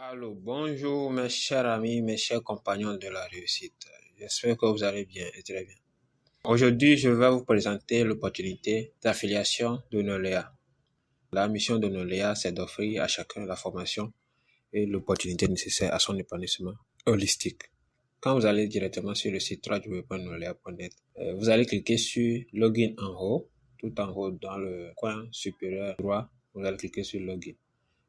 Allô, bonjour mes chers amis, mes chers compagnons de la réussite. J'espère que vous allez bien et très bien. Aujourd'hui, je vais vous présenter l'opportunité d'affiliation de Nolea. La mission de Nolea, c'est d'offrir à chacun la formation et l'opportunité nécessaire à son épanouissement holistique. Quand vous allez directement sur le site www.nolea.net, vous allez cliquer sur Login en haut, tout en haut dans le coin supérieur droit, vous allez cliquer sur Login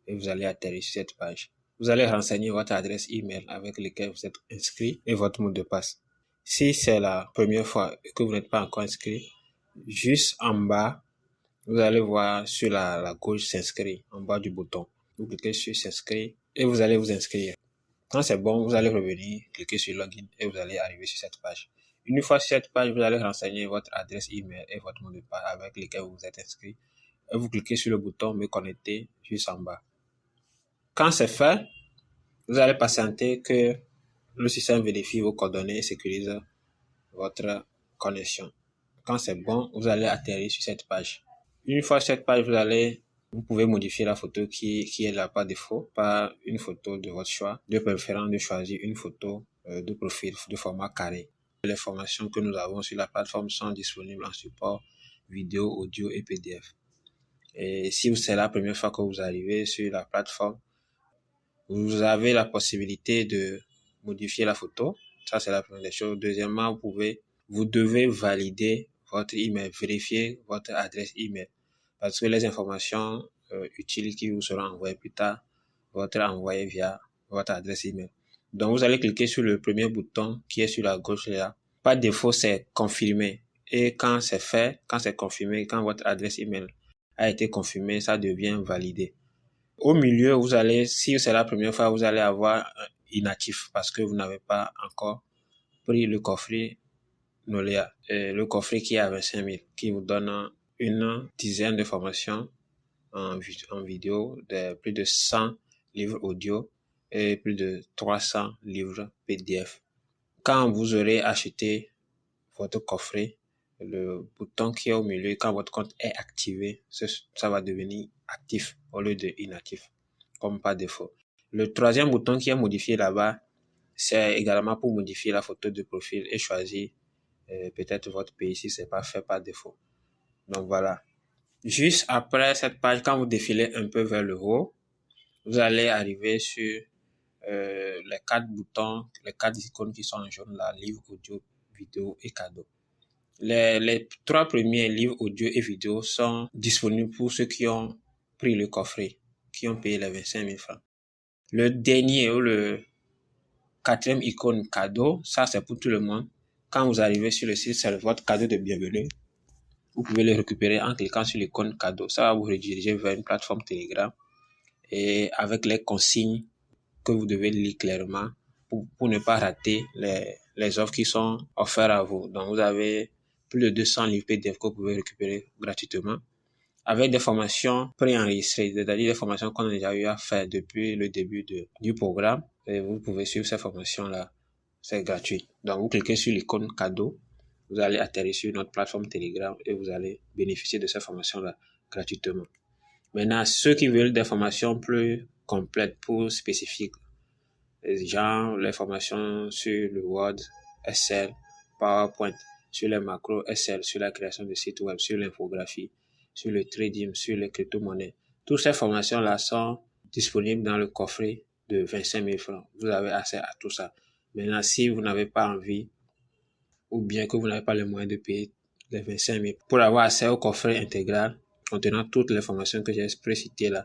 et vous allez atterrir sur cette page. Vous allez renseigner votre adresse email avec laquelle vous êtes inscrit et votre mot de passe. Si c'est la première fois que vous n'êtes pas encore inscrit, juste en bas, vous allez voir sur la gauche s'inscrire, en bas du bouton. Vous cliquez sur s'inscrire et vous allez vous inscrire. Quand c'est bon, vous allez revenir, cliquer sur login et vous allez arriver sur cette page. Une fois sur cette page, vous allez renseigner votre adresse email et votre mot de passe avec lequel vous êtes inscrit. Et vous cliquez sur le bouton me connecter juste en bas. Quand c'est fait, vous allez patienter que le système vérifie vos coordonnées et sécurise votre connexion. Quand c'est bon, vous allez atterrir sur cette page. Une fois sur cette page, vous pouvez modifier la photo qui est là par défaut par une photo de votre choix, de préférence de choisir une photo de profil de format carré. Les formations que nous avons sur la plateforme sont disponibles en support vidéo, audio et PDF. Et si c'est la première fois que vous arrivez sur la plateforme, vous avez la possibilité de modifier la photo. Ça, c'est la première des choses. Deuxièmement, vous devez valider votre email, vérifier votre adresse email. Parce que les informations utiles qui vous seront envoyées plus tard vont être envoyées via votre adresse email. Donc, vous allez cliquer sur le premier bouton qui est sur la gauche là. Par défaut, c'est confirmer. Et quand c'est fait, quand c'est confirmé, quand votre adresse email a été confirmée, ça devient validé. Au milieu, si c'est la première fois, vous allez avoir inactif parce que vous n'avez pas encore pris le coffret Nolea, le coffret qui est à 25 000, qui vous donne une dizaine de formations en vidéo, de plus de 100 livres audio et plus de 300 livres PDF. Quand vous aurez acheté votre coffret, le bouton qui est au milieu, quand votre compte est activé, ça va devenir actif au lieu de inactif, comme par défaut. Le troisième bouton qui est modifié là-bas, c'est également pour modifier la photo de profil et choisir peut-être votre pays si c'est pas fait par défaut. Donc voilà. Juste après cette page, quand vous défilez un peu vers le haut, vous allez arriver sur les 4 boutons, les 4 icônes qui sont en jaune là, livre, audio, vidéo et cadeau. Les 3 premiers livres audio et vidéo sont disponibles pour ceux qui ont pris le coffret, qui ont payé les 25 000 francs. Le dernier ou le 4e icône cadeau, ça c'est pour tout le monde. Quand vous arrivez sur le site, c'est votre cadeau de bienvenue. Vous pouvez le récupérer en cliquant sur l'icône cadeau. Ça va vous rediriger vers une plateforme Telegram et avec les consignes que vous devez lire clairement pour ne pas rater les offres qui sont offertes à vous. Donc vous avez plus de 200 livres PDF que vous pouvez récupérer gratuitement avec des formations préenregistrées, c'est-à-dire des formations qu'on a déjà eu à faire depuis le début du programme. Et vous pouvez suivre ces formations-là, c'est gratuit. Donc vous cliquez sur l'icône cadeau, vous allez atterrir sur notre plateforme Telegram et vous allez bénéficier de ces formations-là gratuitement. Maintenant, ceux qui veulent des formations plus complètes, plus spécifiques, genre les formations sur le Word, Excel, PowerPoint, sur les macros Excel, sur la création de sites web, sur l'infographie, sur le trading, sur les crypto-monnaies. Toutes ces formations-là sont disponibles dans le coffret de 25 000 francs. Vous avez accès à tout ça. Maintenant, si vous n'avez pas envie ou bien que vous n'avez pas les moyens de payer les 25 000 pour avoir accès au coffret intégral contenant toutes les formations que j'ai précitées là,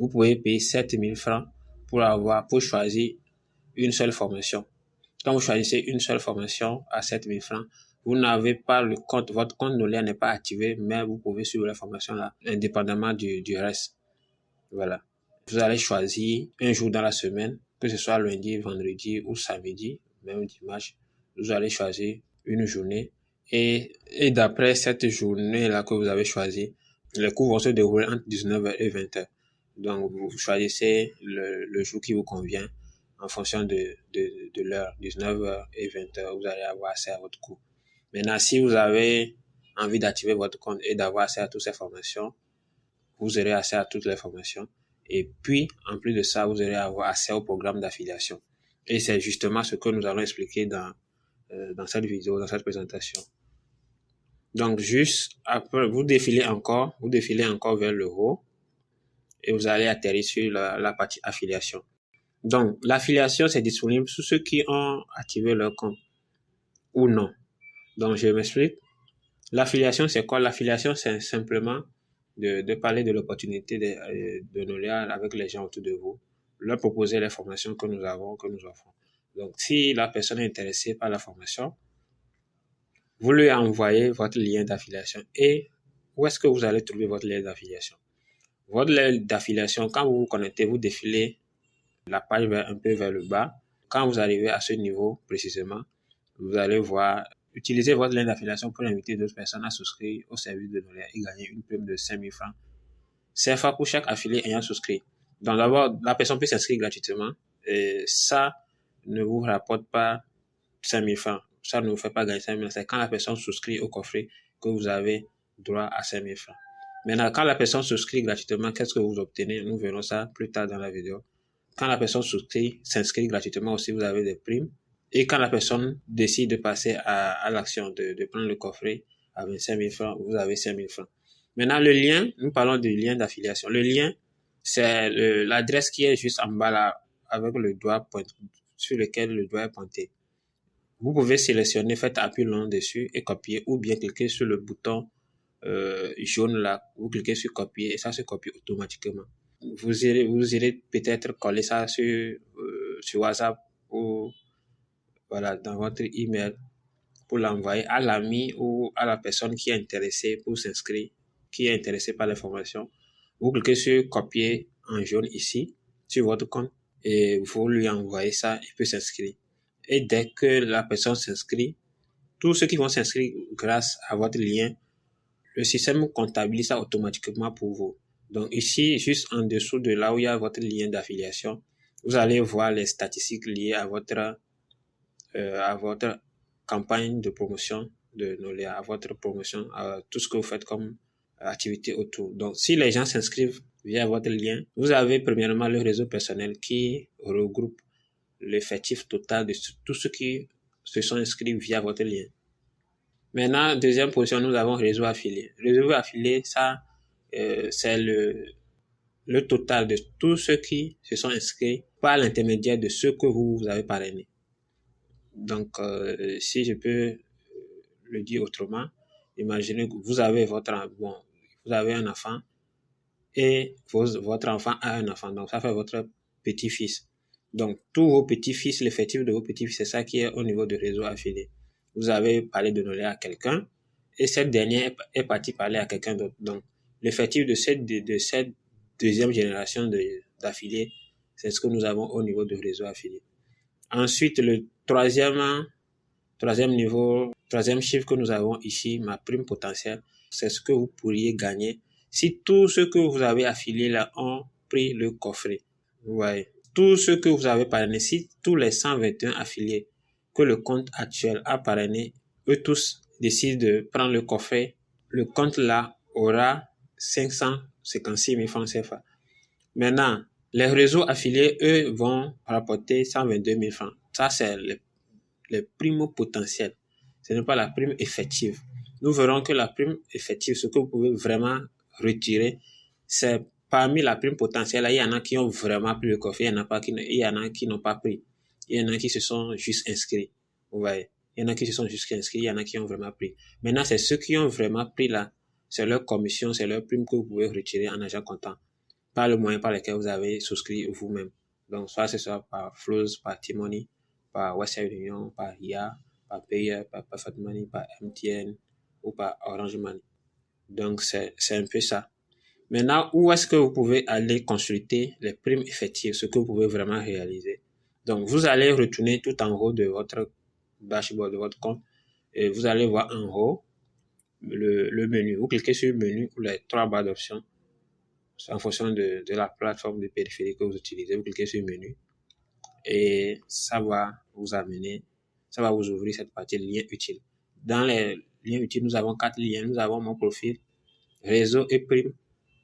vous pouvez payer 7 000 francs pour choisir une seule formation. Quand vous choisissez une seule formation à 7 000 francs, vous n'avez pas le compte, votre compte Nolea n'est pas activé, mais vous pouvez suivre la formation là, indépendamment du reste. Voilà. Vous allez choisir un jour dans la semaine, que ce soit lundi, vendredi ou samedi, même dimanche. Vous allez choisir une journée et d'après cette journée là que vous avez choisi, les cours vont se dérouler entre 19h et 20h. Donc vous choisissez le jour qui vous convient en fonction de l'heure, 19h et 20h, vous allez avoir accès à votre cours. Maintenant, si vous avez envie d'activer votre compte et d'avoir accès à toutes ces formations, vous aurez accès à toutes les formations Et puis, en plus de ça, vous allez avoir accès au programme d'affiliation. Et c'est justement ce que nous allons expliquer dans cette vidéo, dans cette présentation. Donc, juste après, vous défilez encore vers le haut et vous allez atterrir sur la partie affiliation. Donc, l'affiliation, c'est disponible pour ceux qui ont activé leur compte ou non. Donc, je m'explique. L'affiliation, c'est quoi? L'affiliation, c'est simplement de parler de l'opportunité de Noléa avec les gens autour de vous, leur proposer les formations que nous avons, que nous offrons. Donc, si la personne est intéressée par la formation, vous lui envoyez votre lien d'affiliation. Et où est-ce que vous allez trouver votre lien d'affiliation? Votre lien d'affiliation, quand vous vous connectez, vous défilez la page un peu vers le bas. Quand vous arrivez à ce niveau précisément, vous allez voir, utilisez votre lien d'affiliation pour inviter d'autres personnes à souscrire au service de Noléa et gagner une prime de 5 000 francs. C'est CFA pour chaque affilié ayant souscrit. Donc d'abord, la personne peut s'inscrire gratuitement et ça ne vous rapporte pas 5 000 francs. Ça ne vous fait pas gagner 5 000 francs. C'est quand la personne souscrit au coffret que vous avez droit à 5 000 francs. Maintenant, quand la personne souscrit gratuitement, qu'est-ce que vous obtenez? Nous verrons ça plus tard dans la vidéo. Quand la personne s'inscrit gratuitement aussi, vous avez des primes. Et quand la personne décide de passer à l'action de prendre le coffret à 25 000 francs, vous avez 5 000 francs. Maintenant, le lien, nous parlons du lien d'affiliation. Le lien, c'est l'adresse qui est juste en bas là, avec le doigt sur lequel le doigt est pointé. Vous pouvez sélectionner, faites appui long dessus et copier, ou bien cliquer sur le bouton jaune là, vous cliquez sur copier et ça se copie automatiquement. Vous irez peut-être coller ça sur WhatsApp ou voilà, dans votre email pour l'envoyer à l'ami ou à la personne qui est intéressée pour s'inscrire, qui est intéressée par l'information. Vous cliquez sur copier en jaune ici, sur votre compte, et vous lui envoyez ça, il peut s'inscrire. Et dès que la personne s'inscrit, tous ceux qui vont s'inscrire grâce à votre lien, le système comptabilise ça automatiquement pour vous. Donc ici, juste en dessous de là où il y a votre lien d'affiliation, vous allez voir les statistiques liées à votre campagne de promotion de Noléa, à votre promotion, à tout ce que vous faites comme activité autour. Donc, si les gens s'inscrivent via votre lien, vous avez premièrement le réseau personnel qui regroupe l'effectif total de tous ceux qui se sont inscrits via votre lien. Maintenant, deuxième position, nous avons réseau affilié. Réseau affilié, ça, c'est le total de tous ceux qui se sont inscrits par l'intermédiaire de ceux que vous avez parrainés. Donc, si je peux le dire autrement, imaginez que vous avez vous avez un enfant et votre enfant a un enfant. Donc, ça fait votre petit-fils. Donc, tous vos petits-fils, l'effectif de vos petits-fils, c'est ça qui est au niveau du réseau affilié. Vous avez parlé de Noléa à quelqu'un et cette dernière est partie parler à quelqu'un d'autre. Donc, l'effectif de cette deuxième génération d'affiliés, c'est ce que nous avons au niveau du réseau affilié. Ensuite, le troisième chiffre que nous avons ici, ma prime potentielle, c'est ce que vous pourriez gagner si tous ceux que vous avez affiliés là ont pris le coffret. Vous voyez, tous ceux que vous avez parrainés, si tous les 121 affiliés que le compte actuel a parrainé, eux tous décident de prendre le coffret, le compte là aura 556 000 francs CFA. Maintenant, les réseaux affiliés, eux, vont rapporter 122 000 francs. Ça, c'est les primes potentielles. Ce n'est pas la prime effective. Nous verrons que la prime effective, ce que vous pouvez vraiment retirer, c'est parmi la prime potentielle, il y en a qui ont vraiment pris le coffret, il y en a qui n'ont pas pris. Il y en a qui se sont juste inscrits. Vous voyez, il y en a qui se sont juste inscrits, il y en a qui ont vraiment pris. Maintenant, c'est ceux qui ont vraiment pris là, c'est leur commission, c'est leur prime que vous pouvez retirer en argent comptant, par le moyen par lequel vous avez souscrit vous-même. Donc, soit c'est ça par Flows, par T-Money, par Western Union, par RIA, par Payer, par Perfect Money, par MTN ou par Orange Money. Donc, c'est un peu ça. Maintenant, où est-ce que vous pouvez aller consulter les primes effectives, ce que vous pouvez vraiment réaliser? Donc, vous allez retourner tout en haut de votre dashboard, de votre compte, et vous allez voir en haut le menu. Vous cliquez sur le menu ou les trois barres d'options en fonction de la plateforme de périphérie que vous utilisez. Vous cliquez sur le menu et ça va vous ouvrir cette partie de liens utiles. Dans les liens utiles, nous avons 4 liens. Nous avons mon profil, réseau et prime,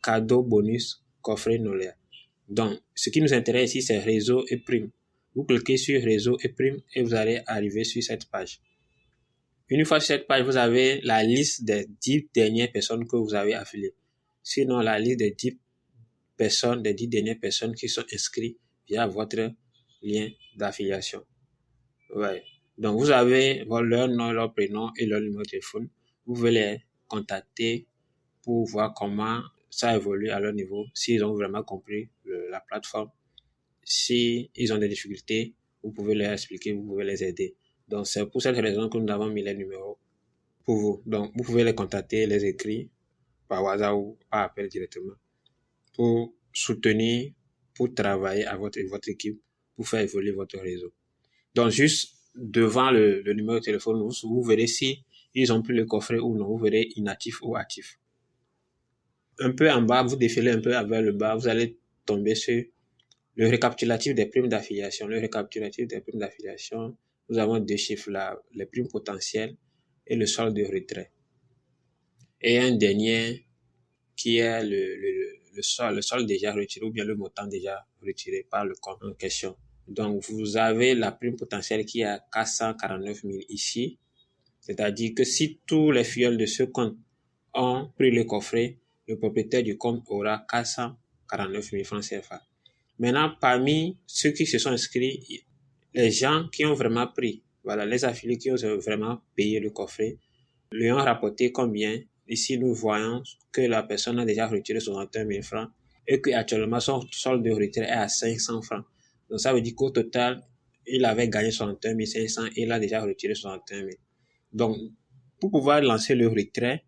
cadeau, bonus, coffret Noléa. Donc, ce qui nous intéresse ici, c'est réseau et prime. Vous cliquez sur réseau et prime et vous allez arriver sur cette page. Une fois sur cette page, vous avez la liste des 10 dernières personnes que vous avez affiliées. Sinon, la liste des 10 personnes, des 10 dernières personnes qui sont inscrites via votre lien d'affiliation. Ouais. Donc, vous avez leur nom, leur prénom et leur numéro de téléphone. Vous pouvez les contacter pour voir comment ça évolue à leur niveau, s'ils ont vraiment compris la plateforme. Si ils ont des difficultés, vous pouvez leur expliquer, vous pouvez les aider. Donc, c'est pour cette raison que nous avons mis les numéros pour vous. Donc, vous pouvez les contacter, les écrire par WhatsApp ou par appel directement pour soutenir, pour travailler avec votre équipe, pour faire évoluer votre réseau. Donc, juste devant le numéro de téléphone, vous verrez si ils ont pris le coffret ou non. Vous verrez inactif ou actif. Un peu en bas, vous défilez un peu vers le bas, vous allez tomber sur le récapitulatif des primes d'affiliation. Le récapitulatif des primes d'affiliation, nous avons deux chiffres là, les primes potentielles et le solde de retrait. Et un dernier qui est le solde déjà retiré ou bien le montant déjà retiré par le compte en question. Donc, vous avez la prime potentielle qui est à 449 000 ici. C'est-à-dire que si tous les filleuls de ce compte ont pris le coffret, le propriétaire du compte aura 449 000 francs CFA. Maintenant, parmi ceux qui se sont inscrits, les gens qui ont vraiment pris, voilà, les affiliés qui ont vraiment payé le coffret, lui ont rapporté combien. Ici, nous voyons que la personne a déjà retiré 61 000 francs et qu'actuellement, son solde de retrait est à 500 francs. Donc, ça veut dire qu'au total, il avait gagné 61 500 et il a déjà retiré 61 000. Donc, pour pouvoir lancer le retrait,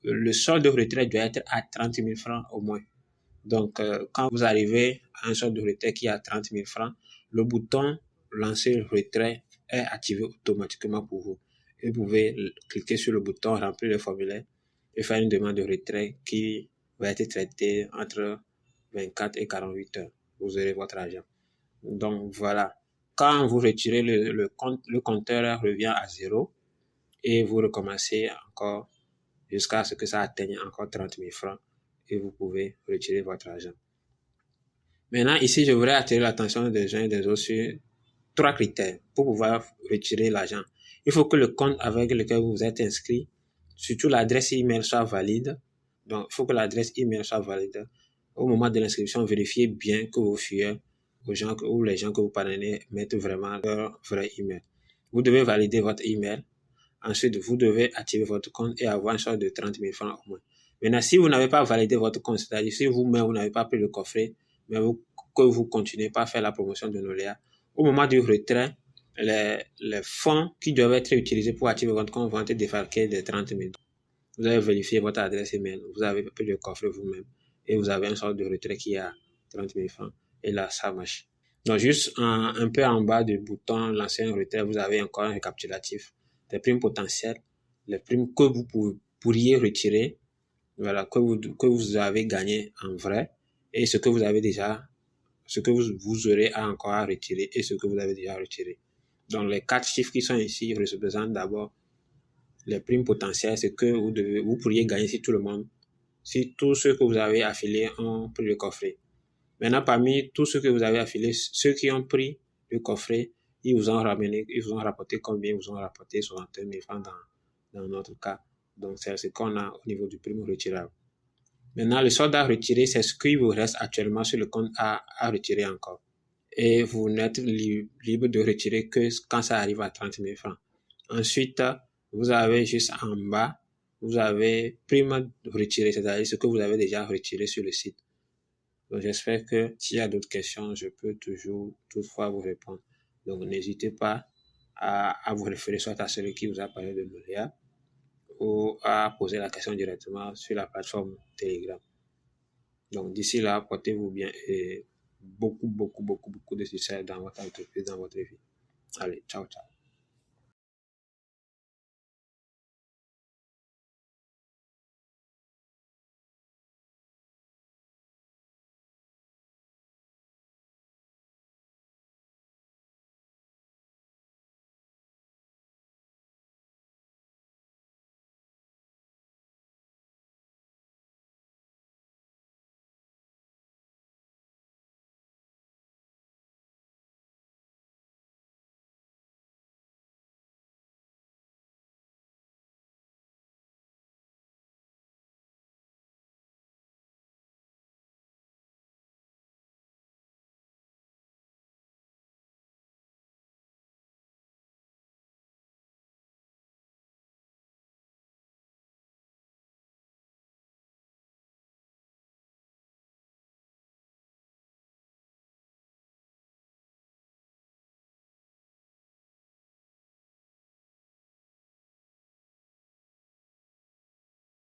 le solde de retrait doit être à 30 000 francs au moins. Donc, quand vous arrivez à un solde de retrait qui est à 30 000 francs, le bouton lancer le retrait est activé automatiquement pour vous. Et vous pouvez cliquer sur le bouton remplir le formulaire et faire une demande de retrait qui va être traitée entre 24 et 48 heures. Vous aurez votre argent. Donc, voilà. Quand vous retirez le compteur revient à 0 et vous recommencez encore jusqu'à ce que ça atteigne encore 30 000 francs et vous pouvez retirer votre argent. Maintenant, ici, je voudrais attirer l'attention des uns et des autres sur 3 critères pour pouvoir retirer l'argent. Il faut que le compte avec lequel vous êtes inscrit, surtout l'adresse email soit valide. Donc, il faut que l'adresse email soit valide. Au moment de l'inscription, vérifiez bien que vos filles ou les gens que vous parrainez mettent vraiment leur vrai email. Vous devez valider votre email. Ensuite, vous devez activer votre compte et avoir un solde de 30 000 francs au moins. Maintenant, si vous n'avez pas validé votre compte, c'est-à-dire si vous-même, vous n'avez pas pris le coffret, mais que vous continuez pas à faire la promotion de Nolea, au moment du retrait, les fonds qui doivent être utilisés pour activer votre compte vont être défalqués de 30 000. Vous avez vérifié votre adresse email, vous avez pris le coffret vous-même et vous avez un solde de retrait qui est à 30 000 francs. Et là, ça marche. Donc, juste un peu en bas du bouton lancer un retrait, vous avez encore un récapitulatif des primes potentielles, les primes que vous pourriez retirer, voilà, que vous avez gagné en vrai, et ce que vous avez déjà, ce que vous aurez encore à retirer et ce que vous avez déjà retiré. Donc, les 4 chiffres qui sont ici représentent d'abord les primes potentielles, c'est que vous pourriez gagner si tout le monde, si tous ceux que vous avez affiliés ont pris le coffret. Maintenant, parmi tous ceux que vous avez affiliés, ceux qui ont pris le coffret, ils vous ont rapporté combien? Ils vous ont rapporté 61 000 francs dans notre cas. Donc, c'est ce qu'on a au niveau du prime retirable. Maintenant, le solde à retirer, c'est ce qui vous reste actuellement sur le compte à retirer encore. Et vous n'êtes libre de retirer que quand ça arrive à 30 000 francs. Ensuite, vous avez juste en bas, vous avez prime retirée, c'est-à-dire ce que vous avez déjà retiré sur le site. Donc, j'espère que s'il y a d'autres questions, je peux toujours, toutefois, vous répondre. Donc, n'hésitez pas à vous référer soit à celui qui vous a parlé de Nolea ou à poser la question directement sur la plateforme Telegram. Donc, d'ici là, portez-vous bien et beaucoup de succès dans votre entreprise, dans votre vie. Allez, ciao, ciao.